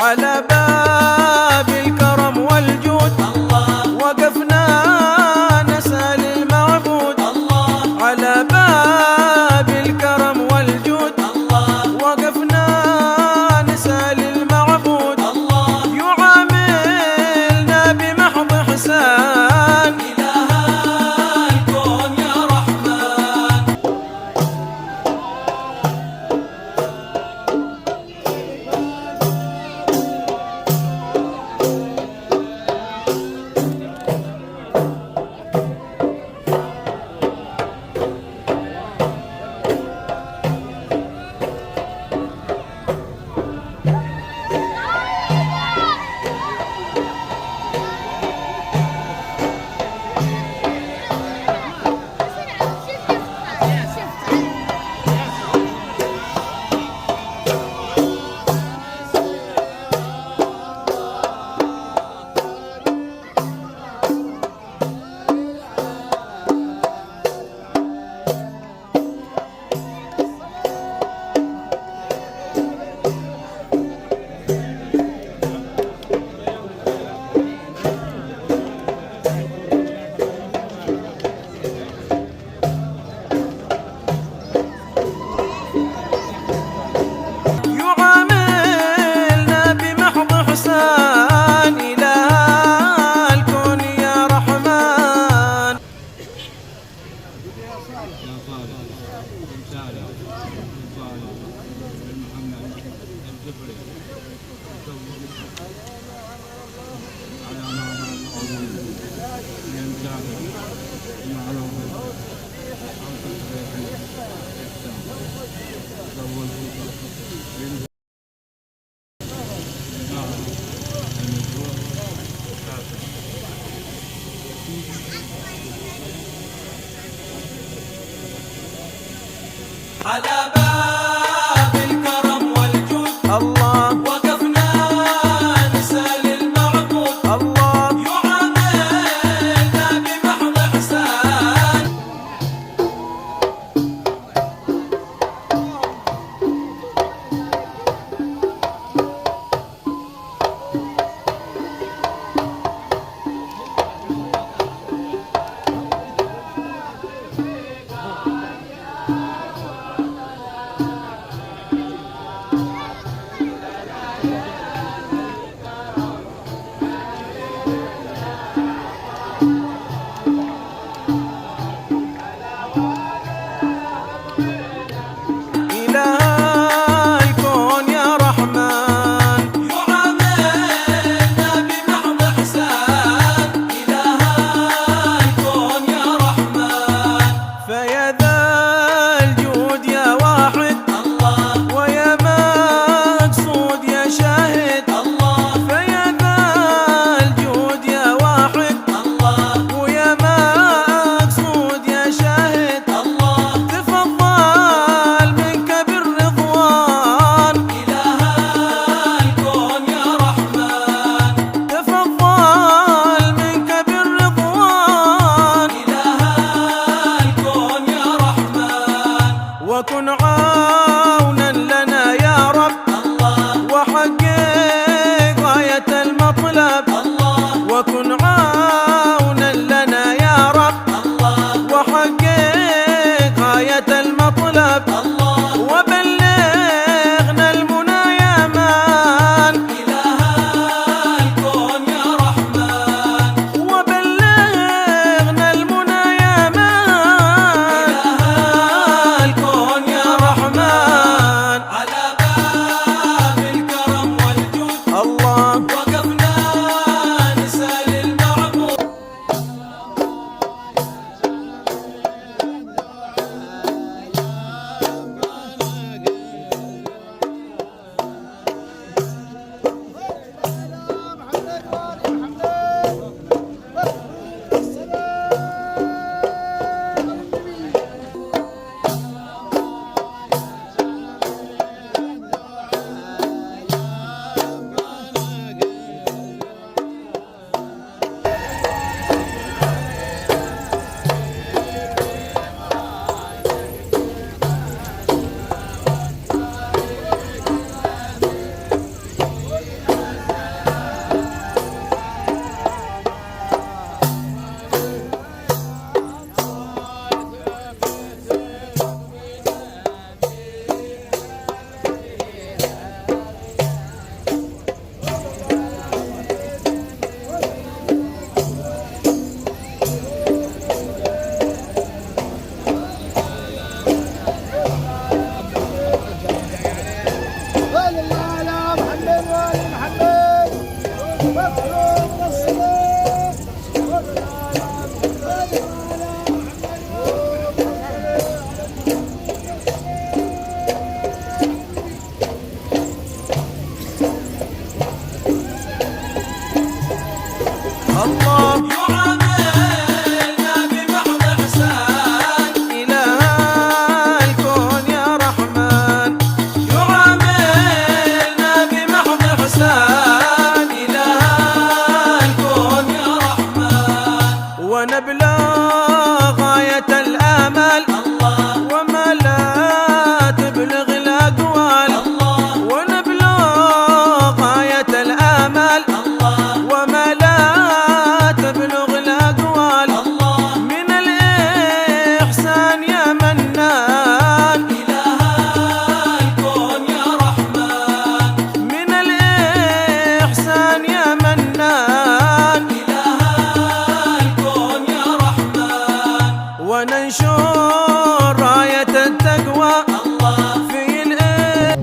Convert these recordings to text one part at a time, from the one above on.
على باب الكرم والجود وقفنا نسأل المعبود. على باب الكرم والجود وقفنا نسأل المعبود. يعاملنا بمحض إحسان إله الكون يا رحمن. على باب الكرم والجود وقفنا نسأل المعبود. يعاملنا بمحض إحسان. وكن عونا لنا يا رب وحقق غاية المطلب. وكن عونا لنا يا رب وحقق غاية المطلب. وبلغنا المنى يا من إله الكون يا رحمن. وبلغنا المنى يا من إله الكون يا رحمن.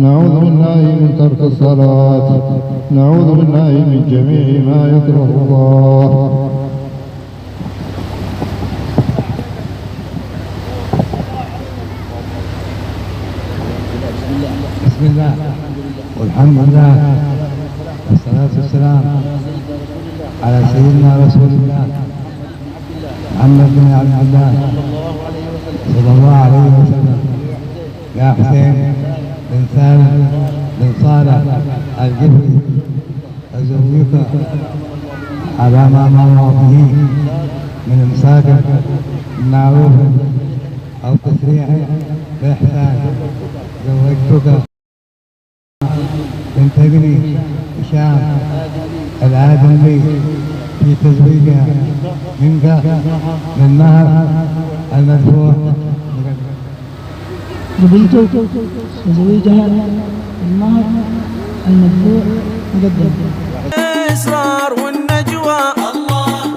نعوذ بالله من ترك الصلاة، نعوذ بالله من جميع ما يكره الله. بسم الله والحمد لله والصلاة والسلام على سيدنا رسول الله محمد بن عبد الله صلى الله عليه وسلم. يا حسين بن سالم بن صالح الجبري أزوجك على ما مر به من إمساك بمعروف أو تسريح بإحسان. زوجتك بنت ابني هشام الآدمي في تزويجها منك بالمهر المدفوع. قبلت تزويجها المهر المدفوع مقدم. الإسرار والنجوى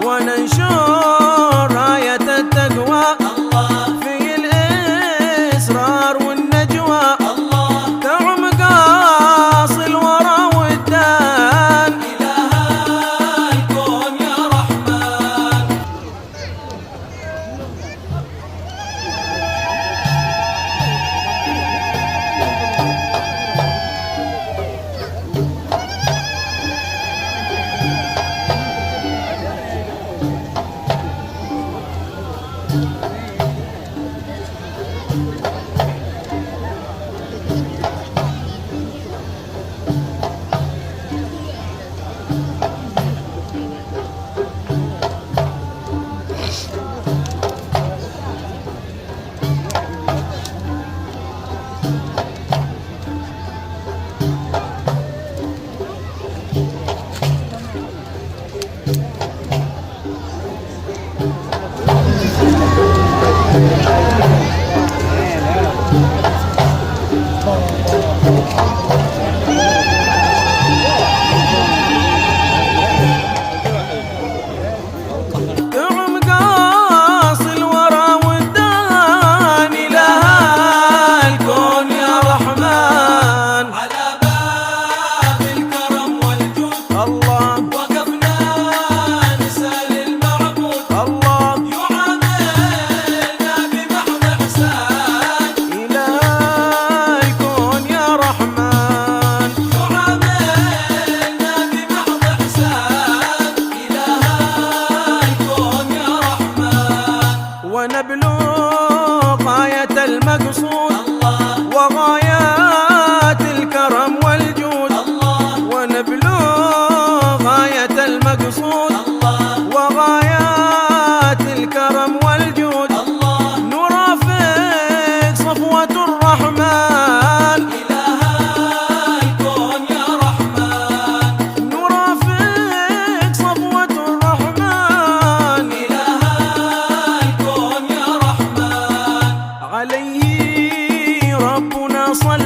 وننشر راية التقوى في الإسرار والنجوى تعم قاص الورى والدان. إله الكون يا رحمن. تعم قاص الورى والدان. إله الكون يا رحمن. على باب الكرم والجود الله وقفنا نسأل المعبود الله يعاملنا بمحض إحسان. إله الكون يا رحمن يعاملنا بمحض إحسان. إله الكون يا رحمن ونبلغ غاية المقصود وغايات الكرم والجود. ونبلغ غاية المقصود وغايات الكرم والجود. نرافق صفوة الرحمن. إله الكون يا رحمن نرافق صفوة الرحمن. إله الكون يا رحمن عليه ربنا صلى